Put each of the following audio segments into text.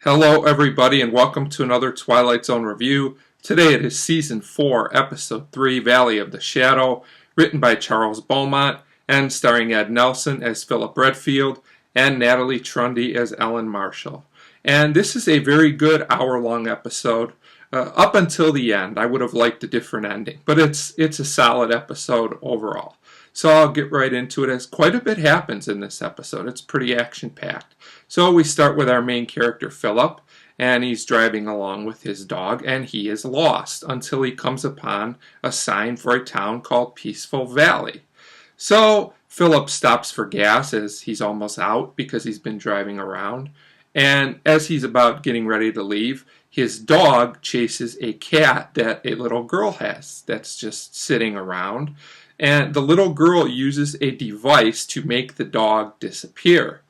Hello everybody and welcome to another Twilight Zone review. Today it is Season 4, Episode 3, Valley of the Shadow, written by Charles Beaumont and starring Ed Nelson as Philip Redfield and Natalie Trundy as Ellen Marshall. And this is a very good hour-long episode. Up until the end, I would have liked a different ending, but it's a solid episode overall. So I'll get right into it, as quite a bit happens in this episode. It's pretty action-packed. So we start with our main character, Philip, and he's driving along with his dog, and he is lost until he comes upon a sign for a town called Peaceful Valley. So Philip stops for gas as he's almost out because he's been driving around. And as he's about getting ready to leave, his dog chases a cat that a little girl has that's just sitting around. And the little girl uses a device to make the dog disappear.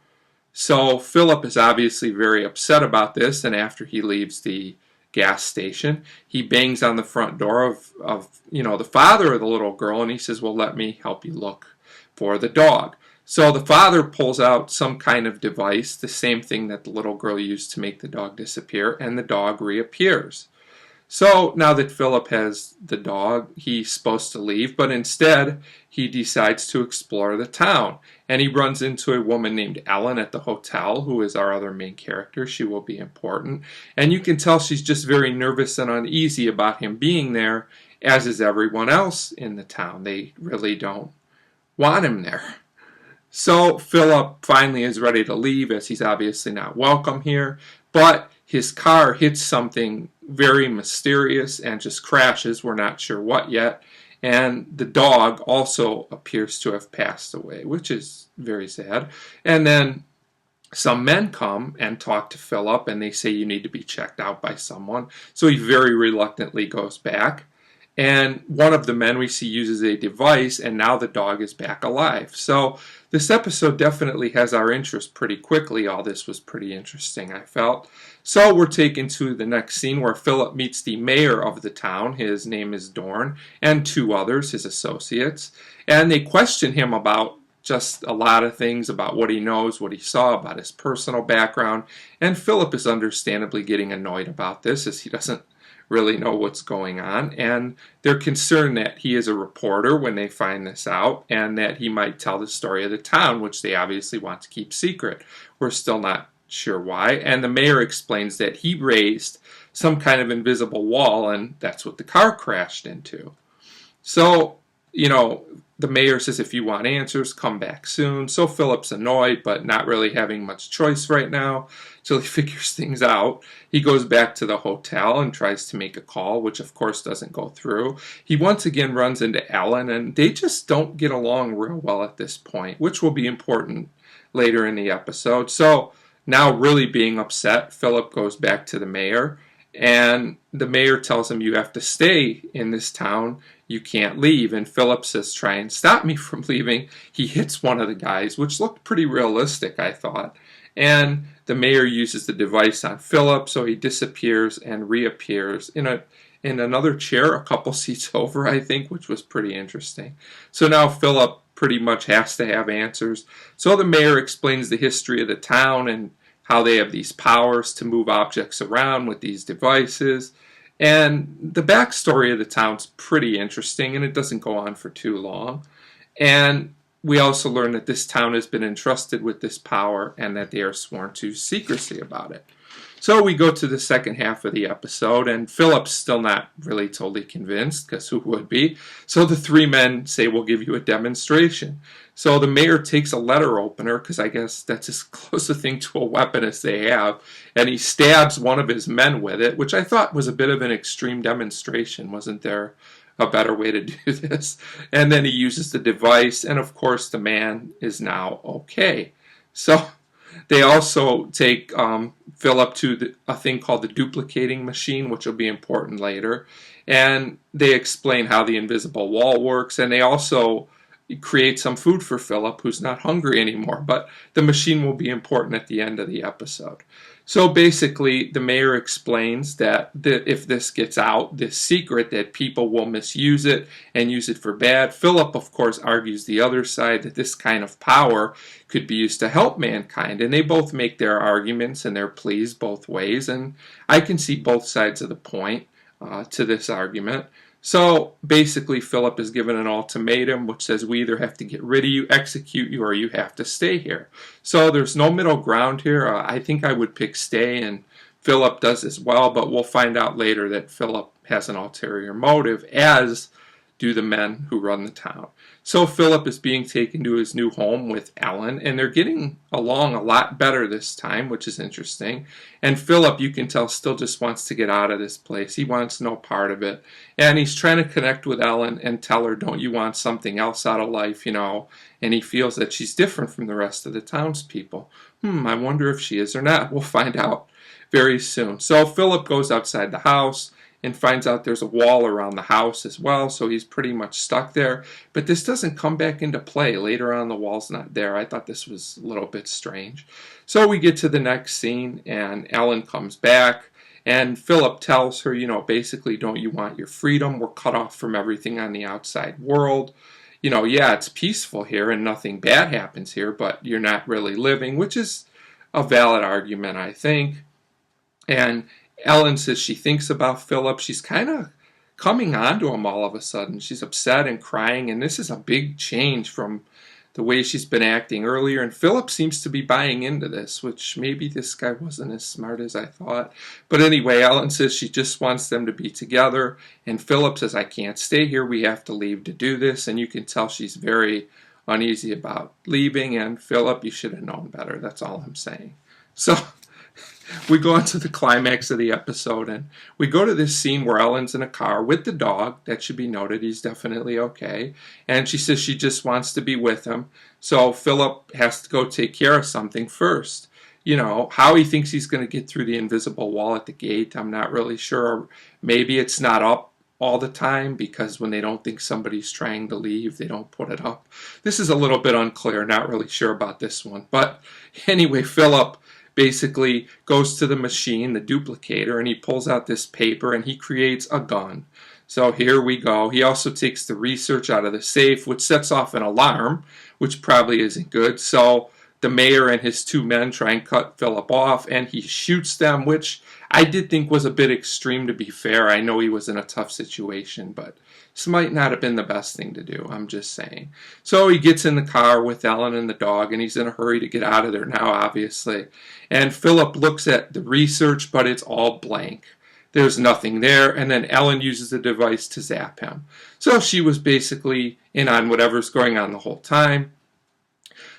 So Philip is obviously very upset about this, and after he leaves the gas station, he bangs on the front door of the father of the little girl, and he says, well, let me help you look for the dog. So the father pulls out some kind of device, the same thing that the little girl used to make the dog disappear, and the dog reappears. So now that Philip has the dog, he's supposed to leave, but instead he decides to explore the town. And he runs into a woman named Ellen at the hotel, who is our other main character. She will be important. And you can tell she's just very nervous and uneasy about him being there, as is everyone else in the town. They really don't want him there. So Philip finally is ready to leave, as he's obviously not welcome here, but his car hits something very mysterious and just crashes. We're not sure what yet. And the dog also appears to have passed away, which is very sad. And then some men come and talk to Philip, and they say you need to be checked out by someone. So he very reluctantly goes back. And one of the men we see uses a device, and now the dog is back alive. So this episode definitely has our interest pretty quickly. All this was pretty interesting, I felt. So we're taken to the next scene where Philip meets the mayor of the town. His name is Dorn, and two others, his associates. And they question him about just a lot of things, about what he knows, what he saw, about his personal background. And Philip is understandably getting annoyed about this, as he doesn't really know what's going on, and they're concerned that he is a reporter when they find this out, and that he might tell the story of the town, which they obviously want to keep secret. We're still not sure why, and the mayor explains that he raised some kind of invisible wall, and that's what the car crashed into. So, the mayor says if you want answers, come back soon. So Philip's annoyed, but not really having much choice right now, till he figures things out. He goes back to the hotel and tries to make a call, which of course doesn't go through. He once again runs into Ellen, and they just don't get along real well at this point, which will be important later in the episode. So now, really being upset, Philip goes back to the mayor, and the mayor tells him, you have to stay in this town, you can't leave. And Philip says, try and stop me from leaving. He hits one of the guys, which looked pretty realistic, I thought. And the mayor uses the device on Philip, so he disappears and reappears in another chair a couple seats over, I think, which was pretty interesting. So now Philip pretty much has to have answers. So the mayor explains the history of the town and how they have these powers to move objects around with these devices. And the backstory of the town's pretty interesting, and it doesn't go on for too long. And we also learn that this town has been entrusted with this power and that they are sworn to secrecy about it. So we go to the second half of the episode, and Philip's still not really totally convinced, because who would be? So the three men say, we'll give you a demonstration. So the mayor takes a letter opener, because I guess that's as close a thing to a weapon as they have, and he stabs one of his men with it, which I thought was a bit of an extreme demonstration. Wasn't there a better way to do this? And then he uses the device, and of course the man is now okay. So they also take Philip to a thing called the duplicating machine, which will be important later. And they explain how the invisible wall works. And they also create some food for Philip, who's not hungry anymore. But the machine will be important at the end of the episode. So basically, the mayor explains that if this gets out, this secret, that people will misuse it and use it for bad. Philip, of course, argues the other side, that this kind of power could be used to help mankind. And they both make their arguments and their pleas both ways. And I can see both sides of the point to this argument. So basically, Philip is given an ultimatum which says we either have to get rid of you, execute you, or you have to stay here. So there's no middle ground here. I think I would pick stay, and Philip does as well, but we'll find out later that Philip has an ulterior motive, as do the men who run the town. So Philip is being taken to his new home with Ellen, and they're getting along a lot better this time, which is interesting. And Philip, you can tell, still just wants to get out of this place. He wants no part of it. And he's trying to connect with Ellen and tell her, don't you want something else out of life, And he feels that she's different from the rest of the townspeople. I wonder if she is or not. We'll find out very soon. So Philip goes outside the house and finds out there's a wall around the house as well, so he's pretty much stuck there. But this doesn't come back into play. Later on, the wall's not there. I thought this was a little bit strange. So we get to the next scene, and Ellen comes back, and Philip tells her, basically, don't you want your freedom? We're cut off from everything on the outside world. Yeah, it's peaceful here, and nothing bad happens here, but you're not really living, which is a valid argument, I think. And Ellen says she thinks about Philip. She's kind of coming on to him all of a sudden. She's upset and crying, and this is a big change from the way she's been acting earlier. And Philip seems to be buying into this, which maybe this guy wasn't as smart as I thought. But anyway, Ellen says she just wants them to be together, and Philip says, I can't stay here. We have to leave to do this. And you can tell she's very uneasy about leaving, and Philip, you should have known better. That's all I'm saying. So we go on to the climax of the episode, and we go to this scene where Ellen's in a car with the dog. That should be noted. He's definitely okay. And she says she just wants to be with him. So Philip has to go take care of something first. How he thinks he's going to get through the invisible wall at the gate, I'm not really sure. Maybe it's not up all the time, because when they don't think somebody's trying to leave, they don't put it up. This is a little bit unclear. Not really sure about this one. But anyway, Philip basically goes to the machine, the duplicator, and he pulls out this paper and he creates a gun. So here we go. He also takes the research out of the safe, which sets off an alarm, which probably isn't good. So the mayor and his two men try and cut Philip off, and he shoots them, which I did think was a bit extreme, to be fair. I know he was in a tough situation, but this might not have been the best thing to do. I'm just saying. So he gets in the car with Ellen and the dog, and he's in a hurry to get out of there now, obviously. And Philip looks at the research, but it's all blank. There's nothing there, and then Ellen uses the device to zap him. So she was basically in on whatever's going on the whole time.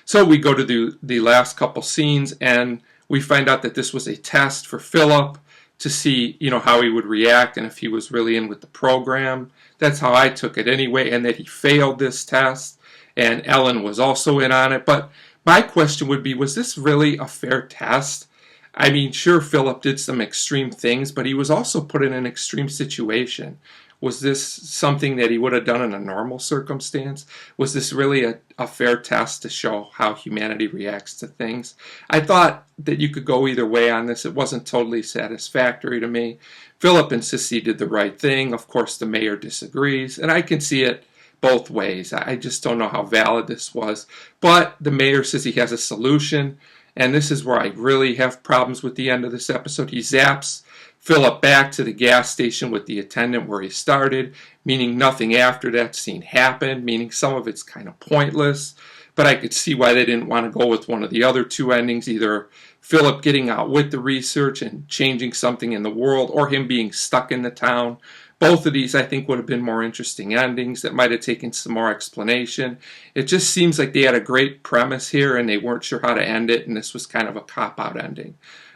So we go to the last couple scenes, and we find out that this was a test for Philip to see, how he would react and if he was really in with the program. That's how I took it anyway, and that he failed this test, and Ellen was also in on it. But my question would be, was this really a fair test? I mean, sure, Philip did some extreme things, but he was also put in an extreme situation. Was this something that he would have done in a normal circumstance? Was this really a fair test to show how humanity reacts to things? I thought that you could go either way on this. It wasn't totally satisfactory to me. Philip insists he did the right thing. Of course, the mayor disagrees, and I can see it both ways. I just don't know how valid this was. But the mayor says he has a solution, and this is where I really have problems with the end of this episode. He zaps Philip back to the gas station with the attendant where he started, meaning nothing after that scene happened, meaning some of it's kind of pointless. But I could see why they didn't want to go with one of the other two endings, either Philip getting out with the research and changing something in the world, or him being stuck in the town. Both of these, I think, would have been more interesting endings that might have taken some more explanation. It just seems like they had a great premise here, and they weren't sure how to end it, and this was kind of a cop-out ending.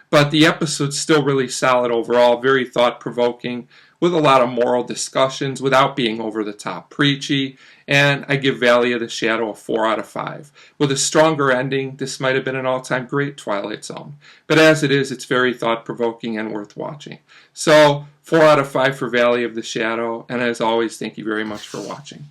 But the episode's still really solid overall, very thought-provoking, with a lot of moral discussions without being over-the-top preachy, and I give Valley of the Shadow a 4 out of 5. With a stronger ending, this might have been an all-time great Twilight Zone. But as it is, it's very thought-provoking and worth watching. So, 4 out of 5 for Valley of the Shadow, and as always, thank you very much for watching.